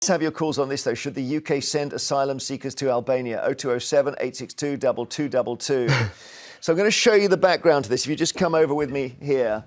Let's have your calls on this, though. Should the UK send asylum seekers to Albania? 0207 862 2222. So I'm going to show you the background to this. If you just come over with me here.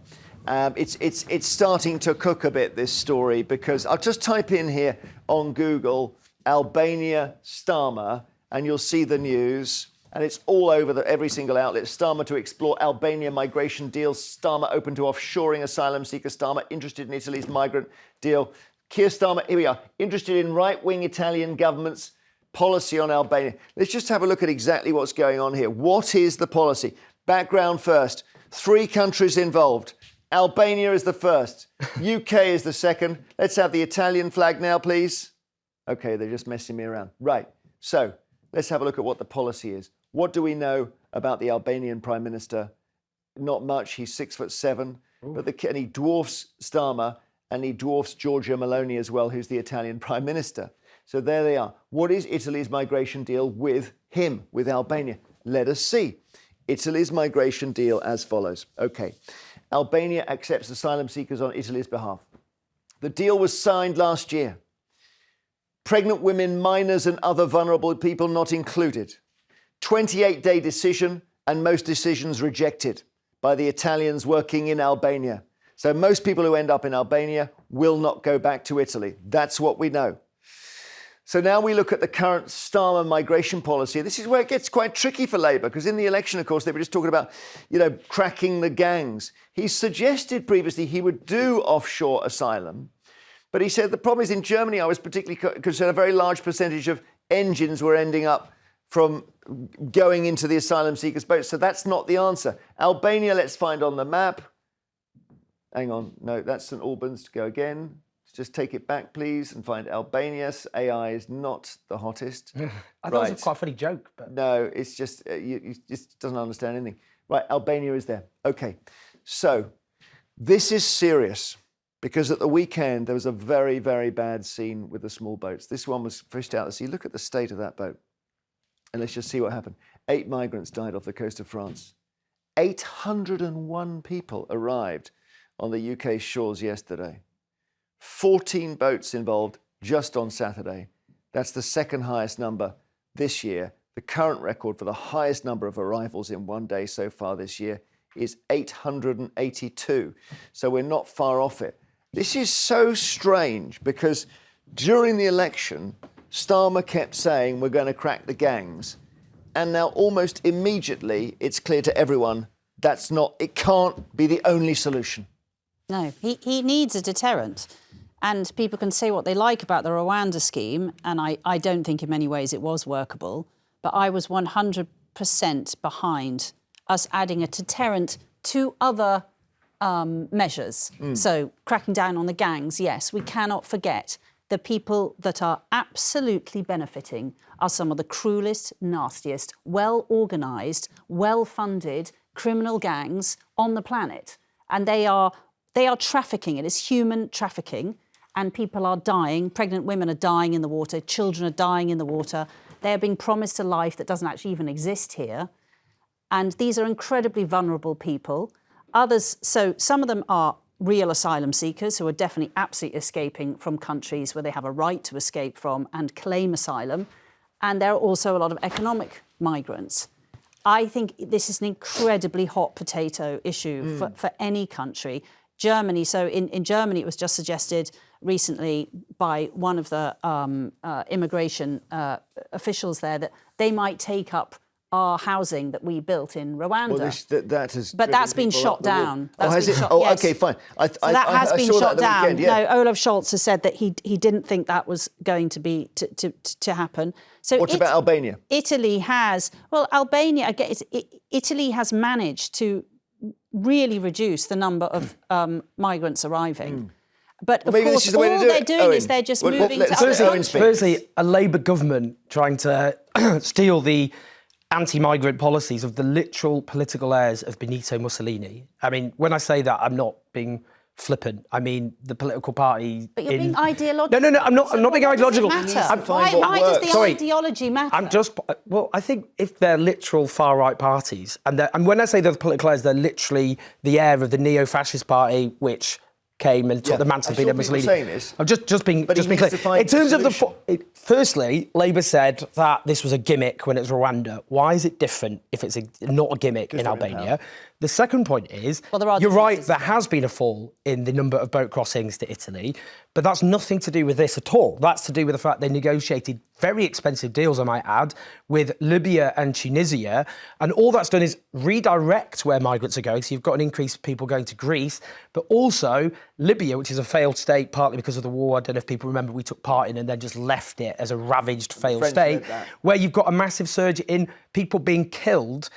It's starting to cook a bit, this story, because I'll just type in here on Google, Albania Starmer, and you'll see the news. And it's all over every single outlet. Starmer to explore Albania migration deal. Starmer open to offshoring asylum seeker. Starmer interested in Italy's migrant deal. Keir Starmer, here we are, interested in right-wing Italian government's policy on Albania. Let's just have a look at exactly what's going on here. What is the policy? Background first. 3 countries involved. Albania is the first. UK is the second. Let's have the Italian flag now, please. OK, they're just messing me around. Right. So let's have a look at what the policy is. What do we know about the Albanian Prime Minister? Not much. He's 6'7", but and he dwarfs Starmer. And he dwarfs Georgia Meloni as well, who's the Italian Prime Minister. So there they are. What is Italy's migration deal with him, with Albania? Let us see. Italy's migration deal as follows. OK. Albania accepts asylum seekers on Italy's behalf. The deal was signed last year. Pregnant women, minors and other vulnerable people not included. 28-day decision and most decisions rejected by the Italians working in Albania. So most people who end up in Albania will not go back to Italy. That's what we know. So now we look at the current Starmer migration policy. This is where it gets quite tricky for Labour, because in the election, of course, they were just talking about, cracking the gangs. He suggested previously he would do offshore asylum, but he said the problem is in Germany, I was particularly concerned, a very large percentage of engines were ending up from going into the asylum seekers' boats. So that's not the answer. Albania, let's find on the map. Hang on, no, that's St Albans. Go again. Just take it back, please, and find Albania. AI is not the hottest. I thought it was quite a funny joke. But... No, it's just, you just doesn't understand anything. Right, Albania is there. OK, so this is serious, because at the weekend, there was a very, very bad scene with the small boats. This one was fished out to sea. Look at the state of that boat. And let's just see what happened. 8 migrants died off the coast of France. 801 people arrived on the UK shores yesterday. 14 boats involved just on Saturday. That's the second highest number this year. The current record for the highest number of arrivals in one day so far this year is 882. So we're not far off it. This is so strange because during the election, Starmer kept saying we're going to crack the gangs. And now almost immediately it's clear to everyone it can't be the only solution. No, he needs a deterrent. And people can say what they like about the Rwanda scheme, and I don't think in many ways it was workable, but I was 100% behind us adding a deterrent to other measures. So cracking down on the gangs, yes, we cannot forget the people that are absolutely benefiting are some of the cruelest, nastiest, well-organised, well-funded criminal gangs on the planet. And they are trafficking. It is human trafficking, and people are dying. Pregnant women are dying in the water. Children are dying in the water. They are being promised a life that doesn't actually even exist here. And these are incredibly vulnerable people. Others, so some of them are real asylum seekers who are definitely absolutely escaping from countries where they have a right to escape from and claim asylum. And there are also a lot of economic migrants. I think this is an incredibly hot potato issue for any country. Germany, so in Germany, it was just suggested recently by one of the immigration officials there that they might take up our housing that we built in Rwanda. Well, but that's been shot down. Yes. OK, fine. That has been shot down. Weekend, yeah. No, Olaf Scholz has said that he didn't think that was going to be to happen. So what about Albania? Italy has, well, Albania, again, Italy has managed to really reduce the number of migrants arriving. But of course, all they're doing is they're just moving to other countries. Firstly, a Labour government trying to steal the anti-migrant policies of the literal political heirs of Benito Mussolini. I mean, when I say that, I'm not being flippant. I mean, the political party... But you're being ideological. No, I'm not being ideological. Why does the ideology matter? Well, I think if they're literal far-right parties, and when I say they're the political heirs, they're literally the heir of the neo-fascist party, which came and took the mantle of being a Mussolini. I'm just being clear. In terms of firstly, Labour said that this was a gimmick when it was Rwanda. Why is it different if it's not a gimmick in Albania? The second point is, you're right, there has been a fall in the number of boat crossings to Italy, but that's nothing to do with this at all. That's to do with the fact they negotiated very expensive deals, I might add, with Libya and Tunisia, and all that's done is redirect where migrants are going. So you've got an increase of people going to Greece, but also Libya, which is a failed state, partly because of the war. I don't know if people remember we took part in and then just left it as a ravaged, failed state, where you've got a massive surge in people being killed,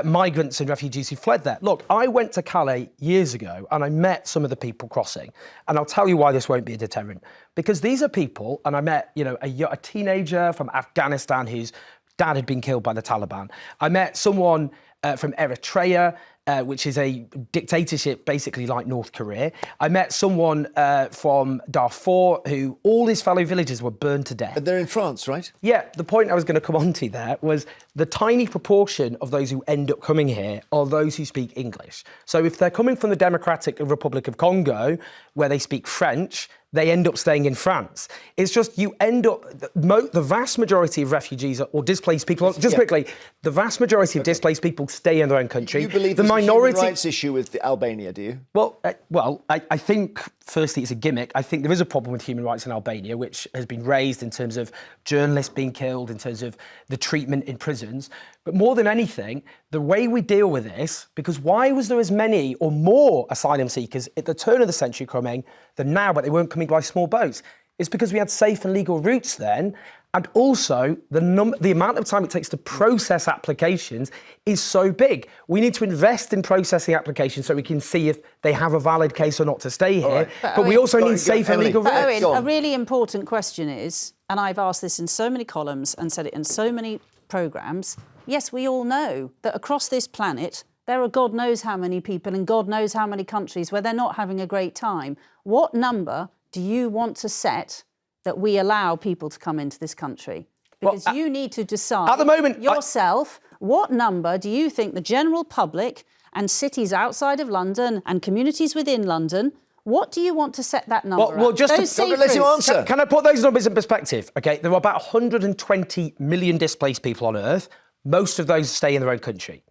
migrants and refugees who fled there. Look, I went to Calais years ago and I met some of the people crossing, and I'll tell you why this won't be a deterrent. Because these are people, and I met, a teenager from Afghanistan whose dad had been killed by the Taliban. I met someone from Eritrea, which is a dictatorship basically like North Korea. I met someone from Darfur who all his fellow villagers were burned to death. But they're in France, right? Yeah, the point I was going to come on to there was the tiny proportion of those who end up coming here are those who speak English. So if they're coming from the Democratic Republic of Congo, where they speak French, they end up staying in France. It's just you end up, the vast majority of refugees or displaced people, quickly, the vast majority of displaced people stay in their own country. You believe there's a human rights issue with Albania, do you? Well, I think, firstly, it's a gimmick. I think there is a problem with human rights in Albania, which has been raised in terms of journalists being killed, in terms of the treatment in prisons. But more than anything, the way we deal with this, because why was there as many or more asylum seekers at the turn of the century coming than now, but they weren't coming by small boats? It's because we had safe and legal routes then. And also, the amount of time it takes to process applications is so big. We need to invest in processing applications so we can see if they have a valid case or not to stay here. Right. But we also need safe and legal routes. Owen, a really important question is, and I've asked this in so many columns and said it in so many programmes, yes, we all know that across this planet, there are God knows how many people in God knows how many countries where they're not having a great time. What number do you want to set that we allow people to come into this country? Because you need to decide at the moment, yourself, what number do you think the general public and cities outside of London and communities within London, what do you want to set that number at? Just let you answer. Can I put those numbers in perspective? Okay, there are about 120 million displaced people on Earth. Most of those stay in their own country.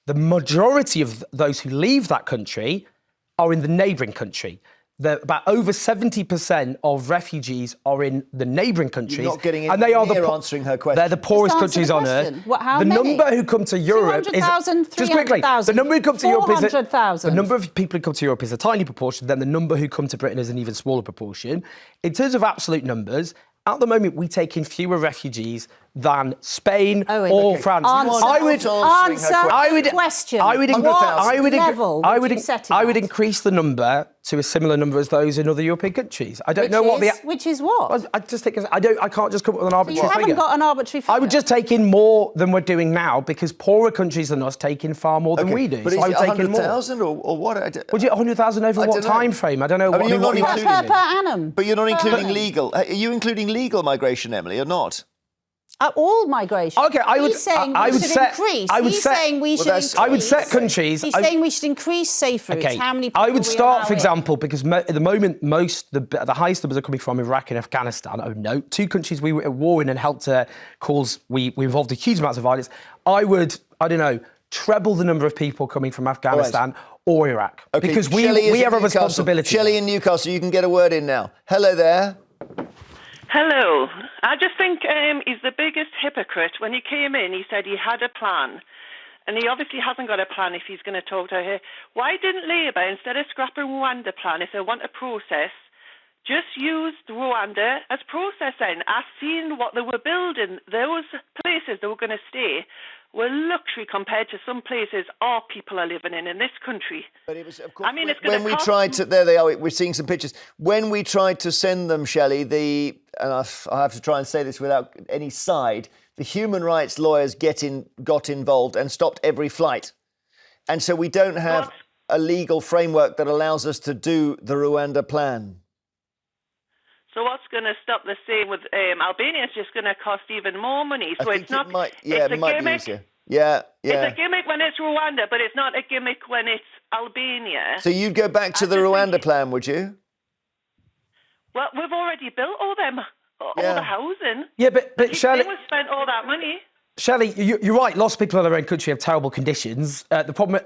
The majority of those who leave that country are in the neighbouring country. About over 70% of refugees are in the neighbouring countries. You're not getting and they are answering her question. They're the poorest countries on Earth. How the many? number who come to Europe is just quickly. The number who come to Europe is the number of people who come to Europe is a tiny proportion. Then the number who come to Britain is an even smaller proportion. In terms of absolute numbers, at the moment we take in fewer refugees than Spain or France. I would increase the number to a similar number as those in other European countries. I don't know what the... Which is what? I just think... I can't just come up with an arbitrary figure. You haven't got an arbitrary figure. I would just take in more than we're doing now because poorer countries than us take in far more than we do. But so is it 100,000 or what? Would you 100,000 over what time frame? I don't know. You're not per annum. But you're not including legal. Are you including legal migration, Emily, or not? All migration. Okay, I would set countries. He's saying we should increase safe routes. Okay, how many people I would start, for in? example, because at the moment, the highest numbers are coming from Iraq and Afghanistan. Oh no, two countries we were at war in and helped to cause. We involved in huge amounts of violence. I would, treble the number of people coming from Afghanistan or Iraq because we have a responsibility. Shelley in Newcastle, you can get a word in now. Hello there. Hello. I just think he's the biggest hypocrite. When he came in, he said he had a plan. And he obviously hasn't got a plan if he's going to talk to her. Why didn't Labour, instead of scrapping Rwanda plan, if they want a process, just use Rwanda as processing? I've seen what they were building. Those places they were going to stay were luxury compared to some places our people are living in this country. But it was, of course, it's when we tried to... There they are, we're seeing some pictures. When we tried to send them, Shelley, and I have to try and say this without any side, the human rights lawyers got involved and stopped every flight. And so we don't have a legal framework that allows us to do the Rwanda plan. So what's going to stop the same with Albania? It's just going to cost even more money. So it's not. It might be easier. Yeah, yeah. It's a gimmick when it's Rwanda, but it's not a gimmick when it's Albania. So you'd go back to the Rwanda plan, would you? Well, we've already built all the housing. Yeah, but Shelley, They spent all that money. Shelley, you're right. Lots of people in their own country have terrible conditions. The problem,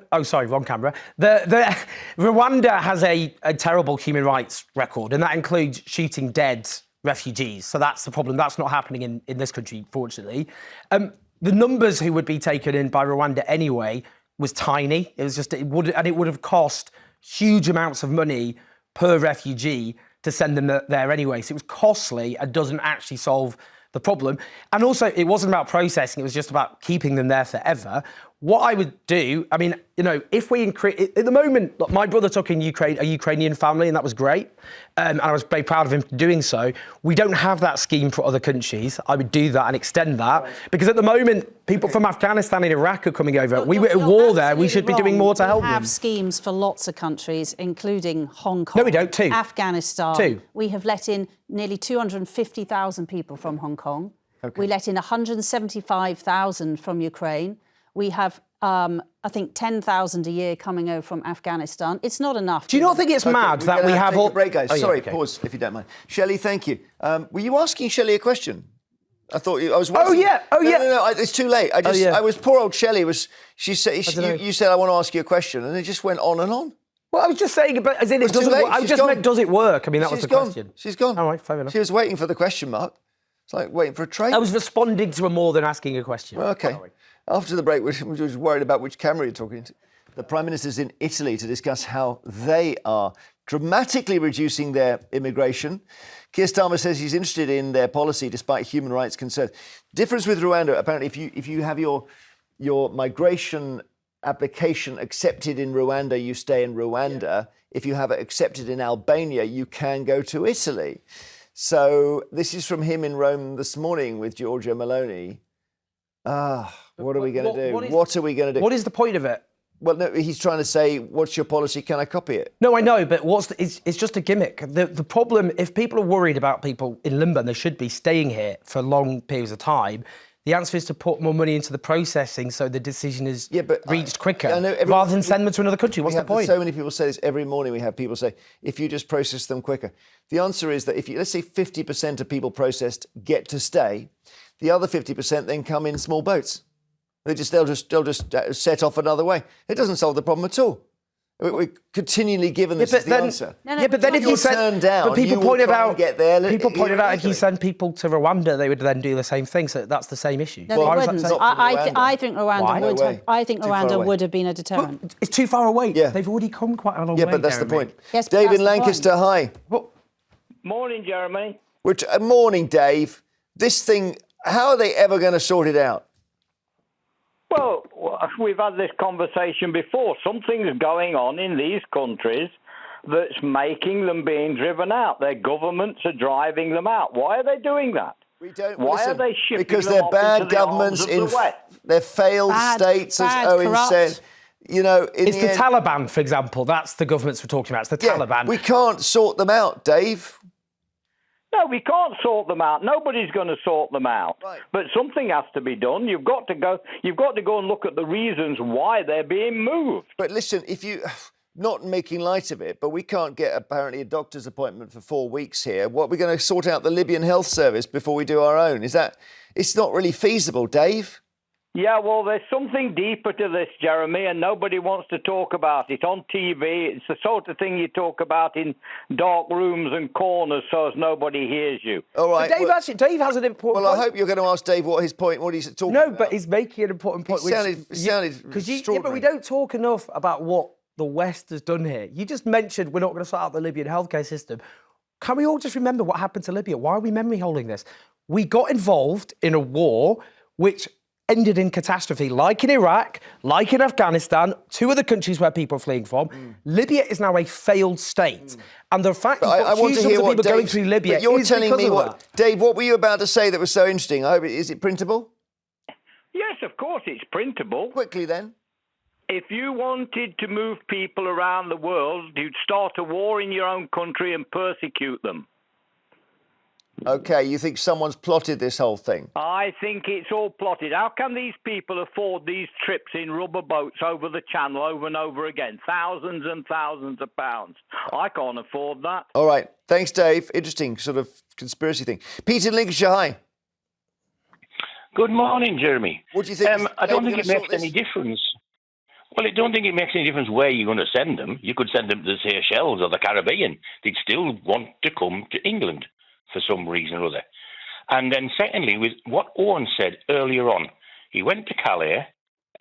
wrong camera. The Rwanda has a terrible human rights record, and that includes shooting dead refugees. So that's the problem. That's not happening in this country, fortunately. The numbers who would be taken in by Rwanda anyway was tiny. It would have cost huge amounts of money per refugee to send them there anyway. So it was costly and doesn't actually solve the problem. And also, it wasn't about processing, it was just about keeping them there forever. What I would do, I mean, if we increase, at the moment, look, my brother took in a Ukrainian family, and that was great. And I was very proud of him for doing so. We don't have that scheme for other countries. I would do that and extend that. Right. Because at the moment, people from Afghanistan and Iraq are coming over. We were at war there. We should be doing more to help them. We have schemes for lots of countries, including Hong Kong. No, we don't. 2. Afghanistan. 2. We have let in nearly 250,000 people from Hong Kong. Okay. We let in 175,000 from Ukraine. We have, I think, 10,000 a year coming over from Afghanistan. It's not enough. Do you not think it's mad that we have all... break, guys. Sorry, pause, if you don't mind. Shelley, thank you. Were you asking Shelley a question? I thought I was... Oh, yeah. No, it's too late. I was... Poor old Shelley was... She said... You said, I want to ask you a question, and it just went on and on. Well, I was just saying, but as in it doesn't work. I just meant, does it work? I mean, that was the question. She's gone. All right, fair enough. She was waiting for the question mark. It's like waiting for a train. I was responding to her more than asking a question. Well, OK. After the break, we were worried about which camera you're talking to. The Prime Minister's in Italy to discuss how they are dramatically reducing their immigration. Keir Starmer says he's interested in their policy despite human rights concerns. Difference with Rwanda, apparently, if you have your migration application accepted in Rwanda, you stay in Rwanda. Yeah. If you have it accepted in Albania, you can go to Italy. So this is from him in Rome this morning with Georgia Meloni. What are we going to do? What are we going to do? What is the point of it? Well, no, he's trying to say, what's your policy? Can I copy it? No, I know, but it's just a gimmick. The problem, if people are worried about people in limbo, and they should be staying here for long periods of time, the answer is to put more money into the processing so the decision is reached quicker, rather than send them to another country. What's the point? So many people say this every morning. We have people say, if you just process them quicker. The answer is that if you, let's say 50% of people processed get to stay, the other 50% then come in small boats. They'll just set off another way. It doesn't solve the problem at all. We're continually given this as the answer. But then if you send down, but people pointed out if you send people to Rwanda, they would then do the same thing. So that's the same issue. No, they wouldn't. I think Rwanda would have been a deterrent. But it's too far away. Yeah. They've already come quite a long way. Yeah, but that's the point. Yes, Dave in Lancaster, hi. Morning, Jeremy. Morning, Dave. This thing, how are they ever going to sort it out? Well, we've had this conversation before. Something's going on in these countries that's making them being driven out. Their governments are driving them out. Why are they doing that? Why are they shipping because them they're off bad into governments the arms of the West? They're failed states, as Owen said. You know, it's the Taliban, for example. That's the governments we're talking about. It's the Taliban. We can't sort them out, Dave. No, we can't sort them out. Nobody's going to sort them out. Right. But something has to be done. You've got to go and look at the reasons why they're being moved. But listen, if you, not making light of it, but we can't get apparently a doctor's appointment for 4 weeks here. What, we're going to sort out the Libyan health service before we do our own? It's not really feasible, Dave. Yeah, well, there's something deeper to this, Jeremy, and nobody wants to talk about it on TV. It's the sort of thing you talk about in dark rooms and corners so as nobody hears you. All right. But Dave has an important point. Well, I hope you're going to ask Dave what he's talking about. No, but he's making an important point. It sounded extraordinary. But we don't talk enough about what the West has done here. You just mentioned we're not going to sort out the Libyan healthcare system. Can we all just remember what happened to Libya? Why are we memory holding this? We got involved in a war which ended in catastrophe, like in Iraq, like in Afghanistan, 2 other countries where people are fleeing from. Libya is now a failed state. And the fact that huge numbers of people going through Libya is because of that. Dave, what were you about to say that was so interesting? Is it printable? Yes, of course it's printable. Quickly then. If you wanted to move people around the world, you'd start a war in your own country and persecute them. Okay, you think someone's plotted this whole thing? I think it's all plotted. How can these people afford these trips in rubber boats over the channel over and over again? Thousands and thousands of pounds. I can't afford that. All right. Thanks, Dave. Interesting sort of conspiracy thing. Pete in Lincolnshire, hi. Good morning, Jeremy. What do you think? I don't think it makes any difference. Well, I don't think it makes any difference where you're going to send them. You could send them to the Seychelles or the Caribbean. They'd still want to come to England for some reason or other. And then secondly, with what Owen said earlier on, he went to Calais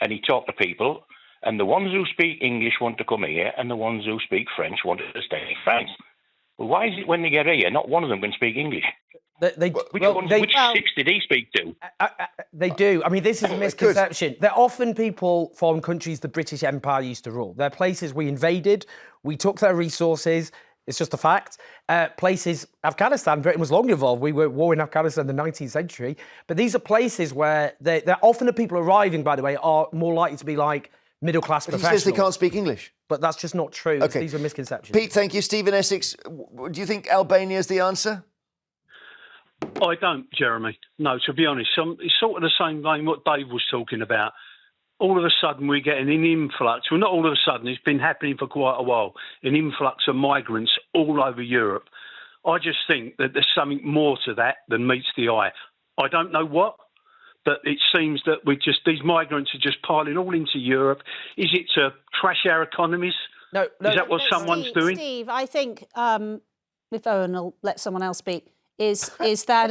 and he talked to people, and the ones who speak English want to come here, and the ones who speak French want to stay in France. Well, why is it when they get here, not one of them can speak English? Which six did he speak to? They do. I mean, this is a misconception. They're often people from countries the British Empire used to rule. They're places we invaded, we took their resources. It's just a fact. Places, Afghanistan, Britain was long involved. We were at war in Afghanistan in the 19th century. But these are places where they're often the people arriving, by the way, are more likely to be like middle-class professionals. He says they can't speak English. But that's just not true. Okay. These are misconceptions. Pete, thank you. Steve in Essex, do you think Albania is the answer? I don't, Jeremy. No, to be honest, it's sort of the same vein what Dave was talking about. All of a sudden we're getting an influx. Well, not all of a sudden, it's been happening for quite a while, an influx of migrants all over Europe. I just think that there's something more to that than meets the eye. I don't know what, but it seems that these migrants are just piling all into Europe. Is it to trash our economies? No. Is that what someone's doing? Steve, I think, if Owen will let someone else speak, is that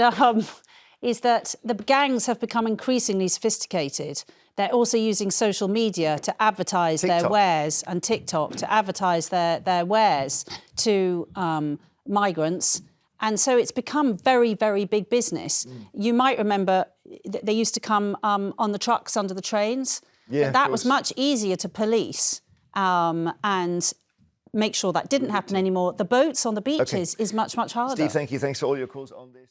the gangs have become increasingly sophisticated. They're also using social media to advertise their wares, and TikTok to advertise their wares to migrants. And so it's become very, very big business. You might remember they used to come on the trucks under the trains. Yeah, that was much easier to police and make sure that didn't happen anymore. The boats on the beaches is much, much harder. Steve, thank you. Thanks for all your calls on this.